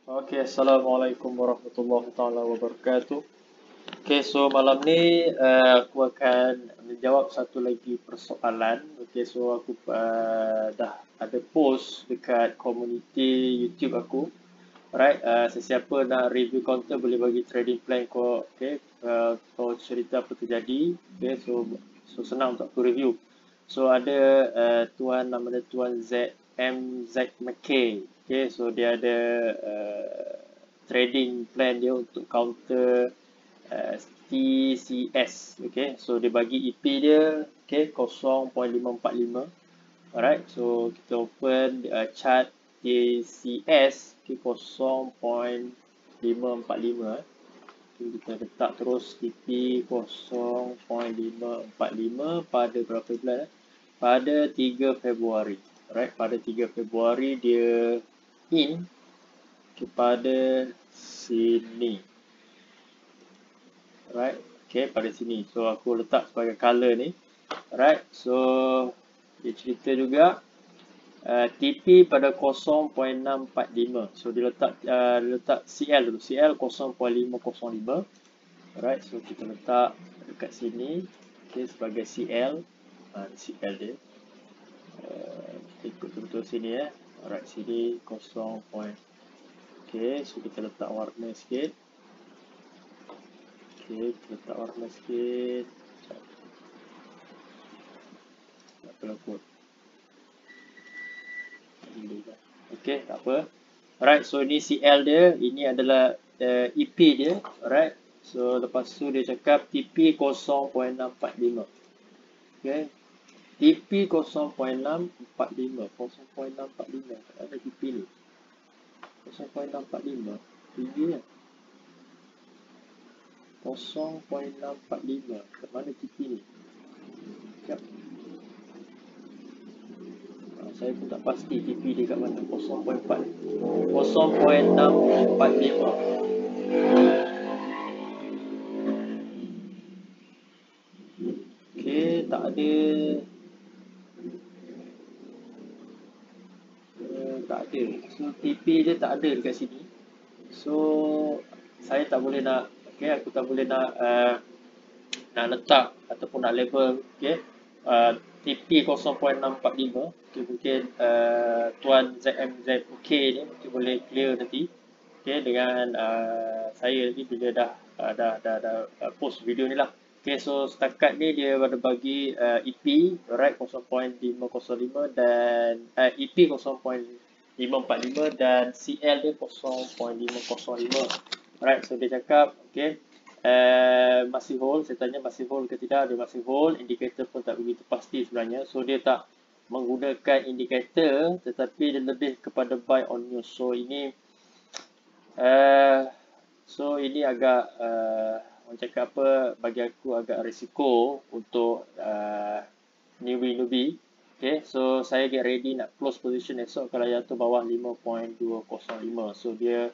Oke, Assalamualaikum warahmatullahi taala wabarakatuh. Oke, so malam ni aku akan menjawab satu lagi persoalan. Oke, so aku dah ada post dekat komuniti YouTube aku. Alright, sesiapa nak review counter boleh bagi trading plan kau. Okay, kau cerita apa terjadi. Okay, so senang untuk aku review. So ada tuan nama dia Tuan Z McKay. Okay, so dia ada trading plan dia untuk counter uh, TCS. Okay, so dia bagi EP dia okay 0.545. Alright, so kita open chart TCS okay 0.545. Kita letak terus TP 0.545 pada berapa bulan? Pada 3 Februari. Alright, pada 3 Februari dia in kepada sini. Alright, okay, pada sini. So aku letak sebagai color ni. Alright, so dia cerita juga TP pada 0.645. So dia letak CL dulu. CL 0.505. Alright, so kita letak dekat sini. Okay, sebagai CL. CL dia. Kita ikut betul-betul sini ya. Alright, sini 0. Okay, so kita letak warna sikit. Okay, kita letak warna sikit. Tak pelakut. Okay, tak apa. Alright, so ni CL dia. Ini adalah EP dia. Alright, so lepas tu dia cakap TP 0.645. Okay, TP 0.645. 0.645. Ada TP ni. 0.645. Tinggi kan? 0.645. Kat mana TP ni? Sekejap. Saya pun tak pasti TP dia kat mana. 0.645. Okay, tak ada. Tak ada. So TP dia tak ada dekat sini. So saya tak boleh nak. Okay, aku tak boleh nak letak ataupun nak label. Okay, TP 0.645. Okay, mungkin Tuan ZMZK ni mungkin boleh clear nanti. Okay, dengan saya ni bila dah post video ni lah. Okay, so setakat ni dia ada bagi EP right 0.505 dan EP 0.545 dan CL dia 0.505. Alright, so dia cakap okay, masih hold. Saya tanya masih hold ke tidak. Dia masih hold. Indikator pun tak begitu pasti sebenarnya. So dia tak menggunakan indikator tetapi dia lebih kepada buy on news. So ini agak orang cakap apa, bagi aku agak risiko untuk newbie. Okay, so saya get ready nak close position esok kalau jatuh bawah 5.205. So dia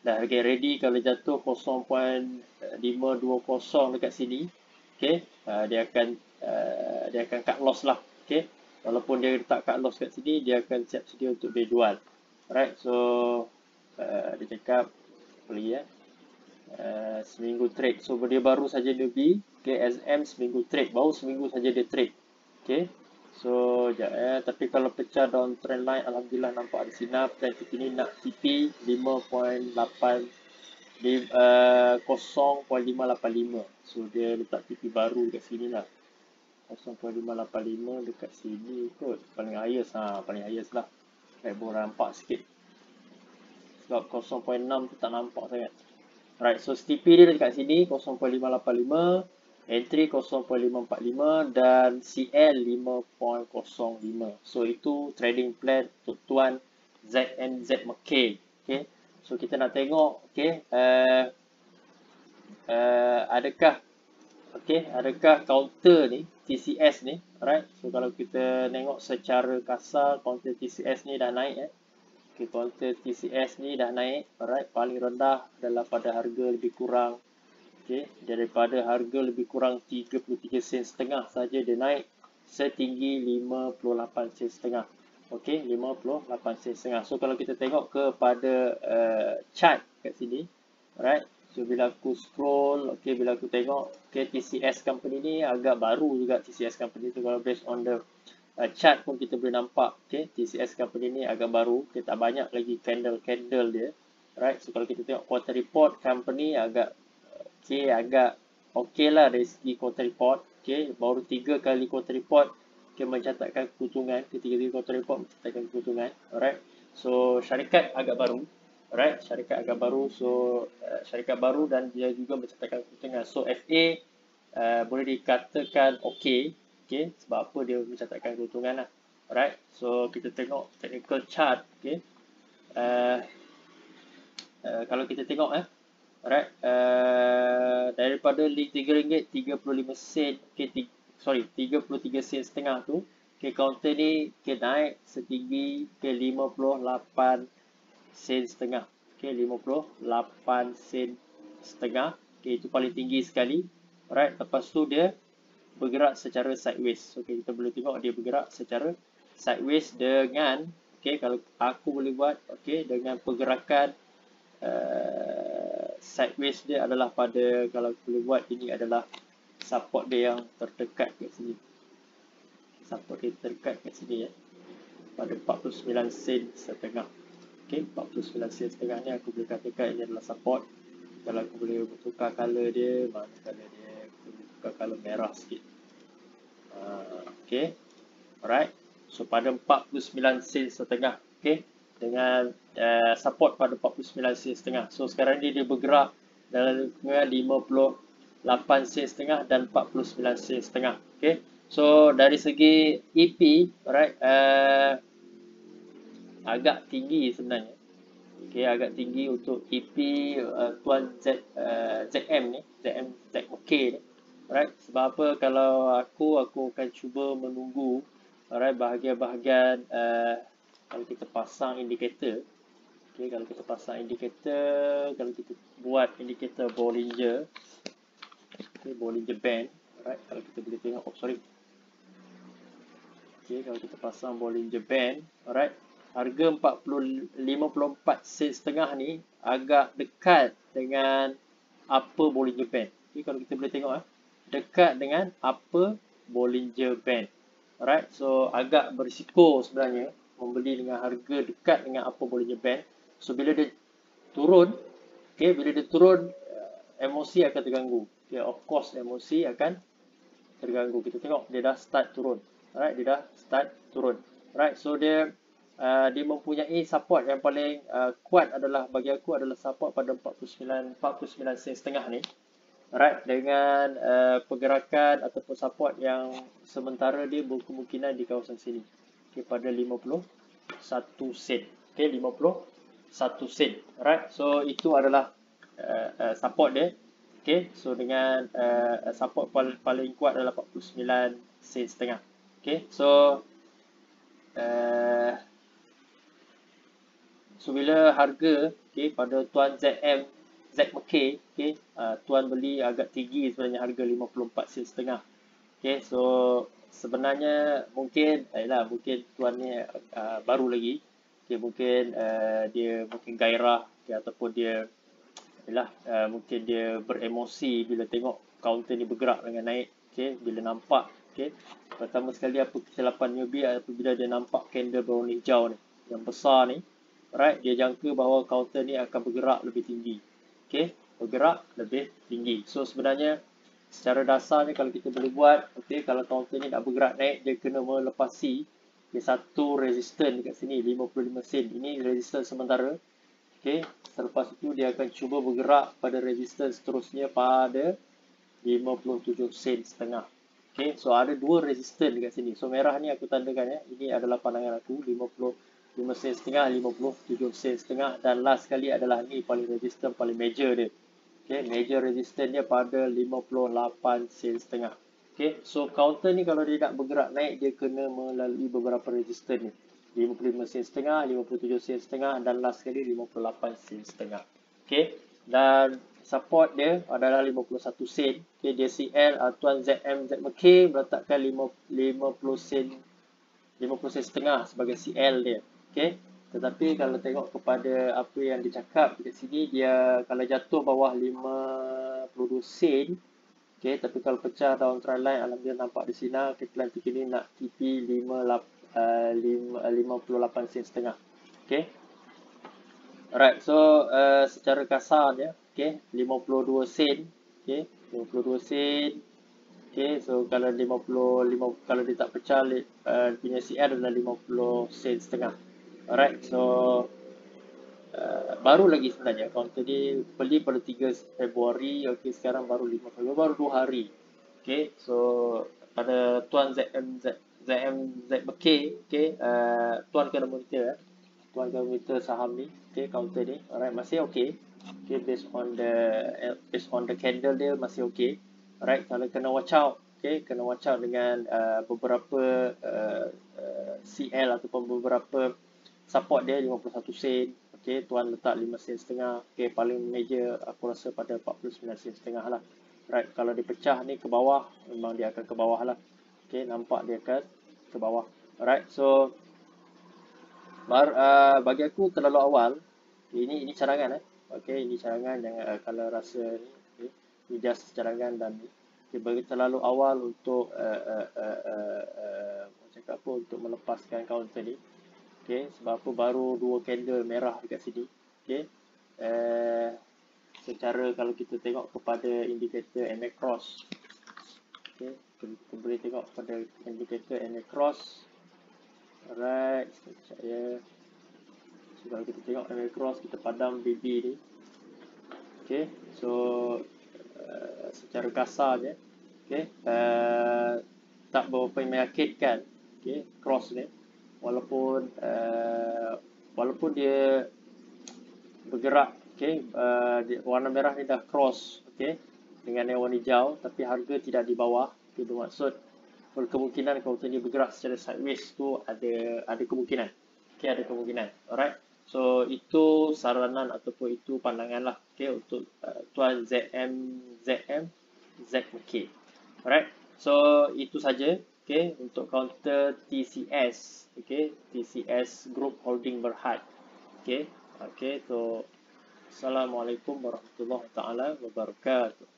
dah get ready kalau jatuh 0.520 dekat sini. Okay, dia akan cut loss lah. Okay, walaupun dia letak cut loss kat sini, dia akan siap sedia untuk dia jual. Alright, so dia cakap lagi ya. Seminggu trade. So dia baru saja newbie. Okay, SM seminggu trade. Baru seminggu saja dia trade. Okay, so tapi kalau pecah down trend line, alhamdulillah nampak ada sinar. Trend ini nak TP 5.8 0.585. So dia letak TP baru dekat sini lah. 0.585 dekat sini kot. Paling highest lah. Saya boleh nampak sikit. Sebab 0.6 tu tak nampak sangat. Right, so TP dia dekat sini 0.585, entry 0.545 dan CL 5.05. So itu trading plan untuk Tuan ZNZ McKay. Okay, so kita nak tengok okay, adakah counter ni TCS ni. Alright, so kalau kita tengok secara kasar counter TCS ni dah naik Okay, counter TCS ni dah naik. Alright, paling rendah adalah pada harga lebih kurang. Okay, daripada harga lebih kurang 33 sen setengah saja dia naik setinggi 58 sen setengah. Okey, 58 sen setengah. So kalau kita tengok kepada chart kat sini, alright. So bila aku scroll, okey, bila aku tengok TCS company ni agak baru juga TCS company tu, kalau based on the chart pun kita boleh nampak, okey, TCS company ni agak baru, kita tak banyak lagi candle dia. Alright. So kalau kita tengok quarter report company agak agak okey lah dari segi quarter report. Okey, baru 3 kali quarter report mencatatkan keuntungan, ketiga-tiga quarter report mencatatkan keuntungan. Alright. So syarikat agak baru. Alright, syarikat agak baru. So syarikat baru dan dia juga mencatatkan keuntungan. So FA boleh dikatakan okey. Okey, sebab apa dia mencatatkan keuntungan lah. Alright. So kita tengok technical chart. Okey. Kalau kita tengok alright, daripada RM3.35 okay, 33 sen setengah tu, okay, counter ni naik setinggi ke 58 sen setengah. Okay, 58 sen setengah. Okay, itu paling tinggi sekali. Alright, lepas tu dia bergerak secara sideways. Okay, kita boleh tengok dia bergerak secara sideways dengan, okay, kalau aku boleh buat, okay, dengan pergerakan sideways dia adalah pada, kalau boleh buat, ini adalah support dia yang terdekat kat sini. Support dia terdekat kat sini pada 49 sen setengah. Okey, 49 sen setengah ni aku boleh katakan ini adalah support. Kalau aku boleh tukar color dia, mana color dia? Aku boleh tukar color merah sikit. Okey. Alright. So pada 49 sen setengah. Okey. Dengan support pada 49 sen setengah. So sekarang ni dia bergerak dalam 58 sen setengah dan 49 sen setengah. Okey. So dari segi EP, alright, agak tinggi sebenarnya. Okey, agak tinggi untuk EP tuan ZM ni, ZMK ni. Alright, sebab apa, kalau aku akan cuba menunggu, alright, bahagian-bahagian kalau kita pasang indikator. Okey, kalau kita pasang indikator, kalau kita buat indikator Bollinger, okey, Bollinger Band, alright, kalau kita boleh tengok, okey, kalau kita pasang Bollinger Band, alright, harga 54 sen setengah ni agak dekat dengan upper Bollinger Band. Okey, kalau kita boleh tengok dekat dengan upper Bollinger Band. Alright, so agak berisiko sebenarnya membeli dengan harga dekat dengan upper Bollinger Band. So bila dia turun, okey, bila dia turun, emosi akan terganggu. Okay, of course emosi akan terganggu. Kita tengok dia dah start turun. Alright, dia dah start turun. Alright, so dia mempunyai support yang paling kuat adalah, bagi aku adalah support pada 49 sen setengah ni. Alright, dengan pergerakan ataupun support yang sementara dia berkemungkinan di kawasan sini. Okay, pada 51 sen. Okay, 51 sen. Alright, so itu adalah support dia. Okay, so dengan support paling kuat adalah 49 sen setengah. Okay, so bila harga, okay, pada tuan ZMK, okay, tuan beli agak tinggi sebenarnya, harga 54 sen setengah. Okay, so sebenarnya mungkin tuan ni baru lagi. Okay, mungkin dia mungkin gairah, okay, ataupun dia mungkin dia beremosi bila tengok counter ni bergerak dengan naik. Okay, bila nampak, okay, pertama sekali apa kesilapan newbie apabila dia nampak candle berwarna hijau ni yang besar ni, right, dia jangka bahawa counter ni akan bergerak lebih tinggi. Okay, bergerak lebih tinggi. So sebenarnya secara dasarnya kalau kita boleh buat, okay, kalau counter ni nak bergerak naik, dia kena melepasi satu resistance dekat sini 55 sen. Ini resistance sementara. Okay, selepas itu dia akan cuba bergerak pada resistance seterusnya pada 57 sen setengah. Okay, so ada dua resistance dekat sini. So merah ni aku tandakan ini adalah pandangan aku, 55 sen setengah, 57 sen setengah, dan last sekali adalah ni paling resistance paling major dia. Okay, major resistance dia pada 58 sen setengah. Okay, so counter ni kalau dia nak bergerak naik, dia kena melalui beberapa resistance ni. 55 sen setengah, 57 sen setengah, dan last sekali 58 sen setengah. Okay, dan support dia adalah 51 sen. Okay, DCL tuan ZMK meletakkan 50 sen 50 sen setengah sebagai CL dia. Okey. Tetapi kalau tengok kepada apa yang dicakap dekat sini, dia kalau jatuh bawah 52 sen, okey, tapi kalau pecah down trend line, alhamdulillah nampak di sini Kaplan 3 ni nak TP 58 sen setengah. Okey. Alright, so secara kasarnya, okey, 52 sen, okey, 52 sen. Okay, so kalau 55, kalau dia tak pecah, punya CR adalah 50 sen setengah. Alright, so baru lagi sebenarnya counter ni beli pada 3 Februari, okay, sekarang baru 5 Februari, baru 2 hari. Okay, so pada Tuan ZMK, okay, Tuan kena monitor, Tuan kena monitor saham ni, okay, counter ni, alright, masih okay. Okay, based on the candle dia masih okay. Alright, kalau kena watch out, okay, kena watch out dengan beberapa CL ataupun beberapa support dia 51 sen. Okay, Tuan letak 5 sen setengah. Okay, paling major aku rasa pada 49 sen setengah lah. Right, kalau dia pecah ni ke bawah, memang dia akan ke bawah lah. Okay, nampak dia akan ke bawah. Alright, so bagi aku terlalu awal. Ini cadangan Okay, ini cadangan, jangan kalau rasa ni, okay, ini just cadangan dan okay, bagi terlalu awal untuk cakap apa, untuk melepaskan counter ni. Okay, sebab apa baru 2 candle merah dekat sini. Okay, secara kalau kita tengok kepada indikator MA Cross, okay, kita boleh tengok pada indikator MA Cross. Alright, sekejap ya. So, kalau kita tengok MA Cross, kita padam BB ni. Okay, so secara kasar je, okay, tak berapa meyakinkan, okay, cross ni, walaupun dia bergerak, okay, warna merah ni dah cross, okay, dengan yang warna hijau, tapi harga tidak di bawah. Itu bermaksud berkemungkinan kalau ni bergerak secara sideways tu ada kemungkinan, okay, ada kemungkinan. Alright, so itu saranan ataupun itu pandangan lah, okay, untuk Tuan ZMK. Alright, so itu saja, okay, untuk counter TCS, okay, TCS Group Holding Berhad. Okay, so Assalamualaikum warahmatullahi taala wabarakatuh.